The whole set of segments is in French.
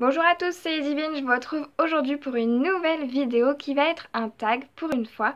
Bonjour à tous, c'est Divine, je vous retrouve aujourd'hui pour une nouvelle vidéo qui va être un tag pour une fois.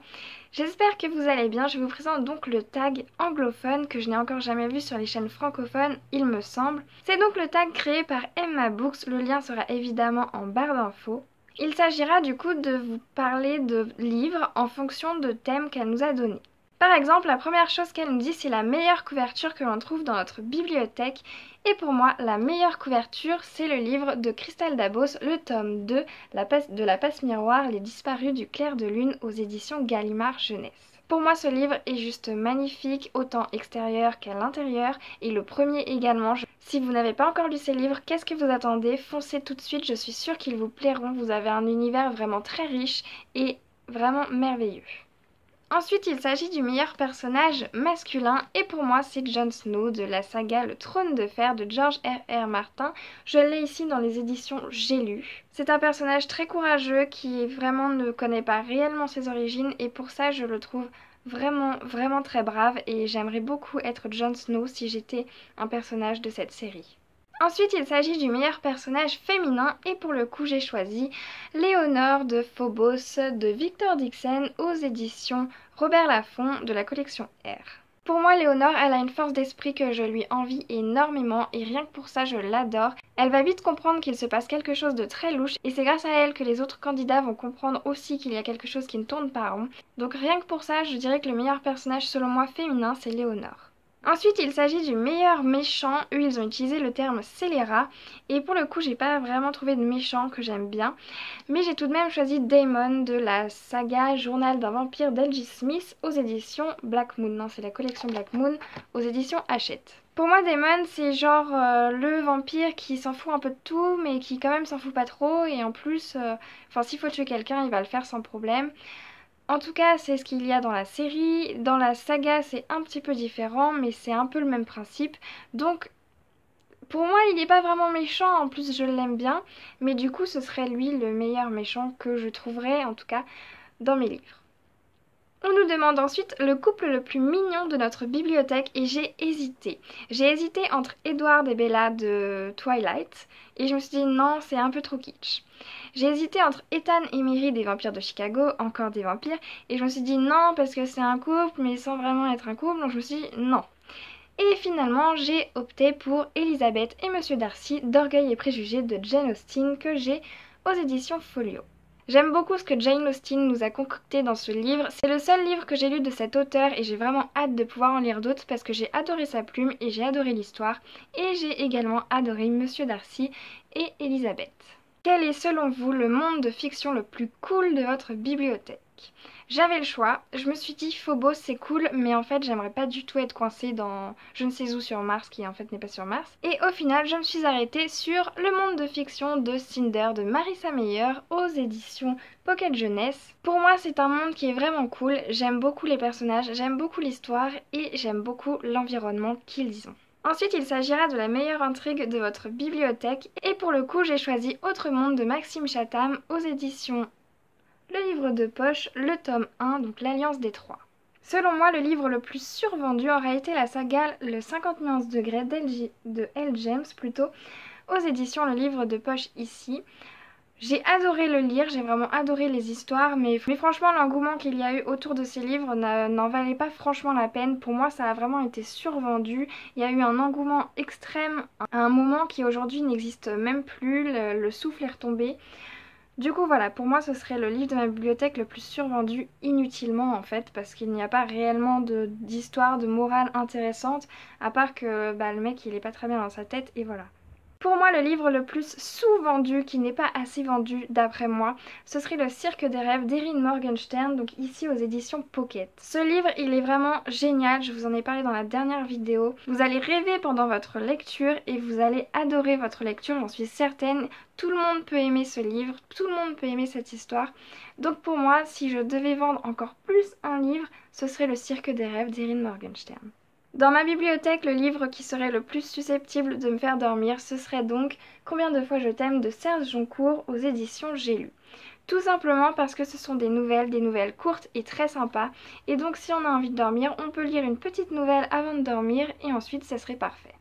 J'espère que vous allez bien, je vous présente donc le tag anglophone que je n'ai encore jamais vu sur les chaînes francophones, il me semble. C'est donc le tag créé par Emma Books, le lien sera évidemment en barre d'infos. Il s'agira du coup de vous parler de livres en fonction de thèmes qu'elle nous a donnés. Par exemple, la première chose qu'elle nous dit, c'est la meilleure couverture que l'on trouve dans notre bibliothèque. Et pour moi, la meilleure couverture, c'est le livre de Christelle Dabos, le tome 2 de La Passe Miroir, Les Disparus du Clair de Lune aux éditions Gallimard Jeunesse. Pour moi, ce livre est juste magnifique, autant extérieur qu'à l'intérieur, et le premier également. Si vous n'avez pas encore lu ces livres, qu'est-ce que vous attendez? Foncez tout de suite, je suis sûre qu'ils vous plairont. Vous avez un univers vraiment très riche et vraiment merveilleux. Ensuite, il s'agit du meilleur personnage masculin et pour moi c'est Jon Snow de la saga Le Trône de Fer de George R.R. Martin. Je l'ai ici dans les éditions J'ai lu. C'est un personnage très courageux qui vraiment ne connaît pas réellement ses origines et pour ça je le trouve vraiment très brave et j'aimerais beaucoup être Jon Snow si j'étais un personnage de cette série. Ensuite, il s'agit du meilleur personnage féminin et pour le coup, j'ai choisi Léonore de Phobos de Victor Dixon aux éditions Robert Laffont de la collection R. Pour moi, Léonore, elle a une force d'esprit que je lui envie énormément et rien que pour ça, je l'adore. Elle va vite comprendre qu'il se passe quelque chose de très louche et c'est grâce à elle que les autres candidats vont comprendre aussi qu'il y a quelque chose qui ne tourne pas rond. Donc rien que pour ça, je dirais que le meilleur personnage selon moi féminin, c'est Léonore. Ensuite, il s'agit du meilleur méchant, eux ils ont utilisé le terme scélérat et pour le coup j'ai pas vraiment trouvé de méchant que j'aime bien, mais j'ai tout de même choisi Daemon de la saga Journal d'un vampire d'L.J. Smith aux éditions Black Moon, non c'est la collection Black Moon aux éditions Hachette. Pour moi Daemon c'est genre le vampire qui s'en fout un peu de tout mais qui quand même s'en fout pas trop et en plus, s'il faut tuer quelqu'un il va le faire sans problème. En tout cas, c'est ce qu'il y a dans la série. Dans la saga, c'est un petit peu différent, mais c'est un peu le même principe. Donc, pour moi, il n'est pas vraiment méchant. En plus, je l'aime bien. Mais du coup, ce serait lui le meilleur méchant que je trouverais, en tout cas, dans mes livres. On nous demande ensuite le couple le plus mignon de notre bibliothèque et j'ai hésité. J'ai hésité entre Edward et Bella de Twilight et je me suis dit non, c'est un peu trop kitsch. J'ai hésité entre Ethan et Mary des Vampires de Chicago, encore des vampires, et je me suis dit non parce que c'est un couple mais sans vraiment être un couple, donc je me suis dit non. Et finalement, j'ai opté pour Elisabeth et Monsieur Darcy d'Orgueil et Préjugés de Jane Austen que j'ai aux éditions Folio. J'aime beaucoup ce que Jane Austen nous a concocté dans ce livre. C'est le seul livre que j'ai lu de cet auteur et j'ai vraiment hâte de pouvoir en lire d'autres parce que j'ai adoré sa plume et j'ai adoré l'histoire. Et j'ai également adoré Monsieur Darcy et Elisabeth. Quel est selon vous le monde de fiction le plus cool de votre bibliothèque? J'avais le choix, je me suis dit Phobos c'est cool mais en fait j'aimerais pas du tout être coincée dans je ne sais où sur Mars qui en fait n'est pas sur Mars. Et au final je me suis arrêtée sur le monde de fiction de Cinder de Marissa Meyer aux éditions Pocket Jeunesse. Pour moi c'est un monde qui est vraiment cool, j'aime beaucoup les personnages, j'aime beaucoup l'histoire et j'aime beaucoup l'environnement qu'ils y ont. Ensuite, il s'agira de la meilleure intrigue de votre bibliothèque et pour le coup, j'ai choisi Autre Monde de Maxime Chatham aux éditions Le Livre de Poche, le tome 1, donc l'Alliance des Trois. Selon moi, le livre le plus survendu aurait été la saga Le 50 nuances degrés de L. James plutôt, aux éditions Le Livre de Poche ici. J'ai adoré le lire, j'ai vraiment adoré les histoires, mais franchement l'engouement qu'il y a eu autour de ces livres n'en valait pas franchement la peine. Pour moi ça a vraiment été survendu, il y a eu un engouement extrême à un moment qui aujourd'hui n'existe même plus, le souffle est retombé. Du coup voilà, pour moi ce serait le livre de ma bibliothèque le plus survendu inutilement en fait, parce qu'il n'y a pas réellement d'histoire, de morale intéressante, à part que le mec il est pas très bien dans sa tête et voilà. Pour moi, le livre le plus sous-vendu, qui n'est pas assez vendu d'après moi, ce serait Le Cirque des rêves d'Erin Morgenstern, donc ici aux éditions Pocket. Ce livre, il est vraiment génial, je vous en ai parlé dans la dernière vidéo. Vous allez rêver pendant votre lecture et vous allez adorer votre lecture, j'en suis certaine. Tout le monde peut aimer ce livre, tout le monde peut aimer cette histoire. Donc pour moi, si je devais vendre encore plus un livre, ce serait Le Cirque des rêves d'Erin Morgenstern. Dans ma bibliothèque, le livre qui serait le plus susceptible de me faire dormir, ce serait donc Combien de fois je t'aime de Serge Joncourt aux éditions J'ai lu. Tout simplement parce que ce sont des nouvelles courtes et très sympas. Et donc si on a envie de dormir, on peut lire une petite nouvelle avant de dormir et ensuite ça serait parfait.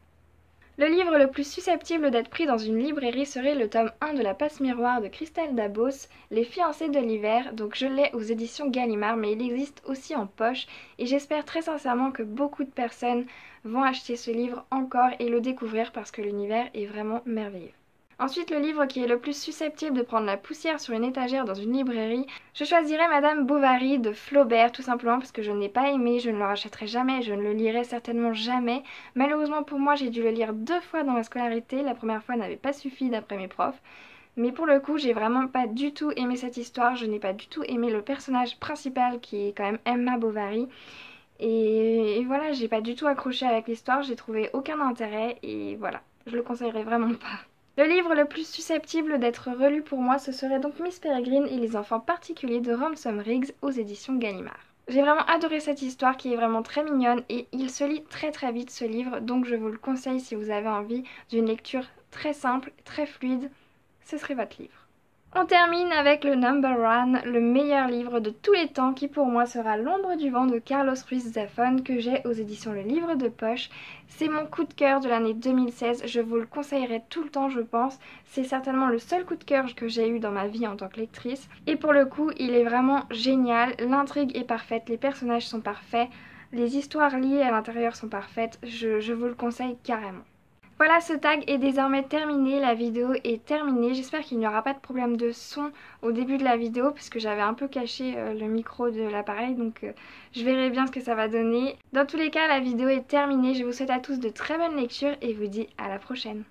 Le livre le plus susceptible d'être pris dans une librairie serait le tome 1 de La Passe-Miroir de Christelle Dabos, Les fiancés de l'hiver, donc je l'ai aux éditions Gallimard, mais il existe aussi en poche et j'espère très sincèrement que beaucoup de personnes vont acheter ce livre encore et le découvrir parce que l'univers est vraiment merveilleux. Ensuite, le livre qui est le plus susceptible de prendre la poussière sur une étagère dans une librairie, je choisirais Madame Bovary de Flaubert, tout simplement parce que je ne l'ai pas aimé, je ne le rachèterai jamais, je ne le lirai certainement jamais. Malheureusement pour moi, j'ai dû le lire 2 fois dans ma scolarité, la première fois n'avait pas suffi d'après mes profs. Mais pour le coup, j'ai vraiment pas du tout aimé cette histoire, je n'ai pas du tout aimé le personnage principal qui est quand même Emma Bovary. Et voilà, j'ai pas du tout accroché avec l'histoire, j'ai trouvé aucun intérêt et voilà, je le conseillerais vraiment pas. Le livre le plus susceptible d'être relu pour moi, ce serait donc Miss Peregrine et les enfants particuliers de Ransom Riggs aux éditions Gallimard. J'ai vraiment adoré cette histoire qui est vraiment très mignonne et il se lit très vite ce livre, donc je vous le conseille si vous avez envie d'une lecture très simple, très fluide, ce serait votre livre. On termine avec le number one, le meilleur livre de tous les temps qui pour moi sera L'ombre du vent de Carlos Ruiz Zafón que j'ai aux éditions Le Livre de Poche. C'est mon coup de cœur de l'année 2016, je vous le conseillerais tout le temps je pense. C'est certainement le seul coup de cœur que j'ai eu dans ma vie en tant que lectrice. Et pour le coup il est vraiment génial, l'intrigue est parfaite, les personnages sont parfaits, les histoires liées à l'intérieur sont parfaites, je vous le conseille carrément. Voilà, ce tag est désormais terminé, la vidéo est terminée. J'espère qu'il n'y aura pas de problème de son au début de la vidéo puisque j'avais un peu caché le micro de l'appareil, donc je verrai bien ce que ça va donner. Dans tous les cas, la vidéo est terminée. Je vous souhaite à tous de très bonnes lectures et vous dis à la prochaine.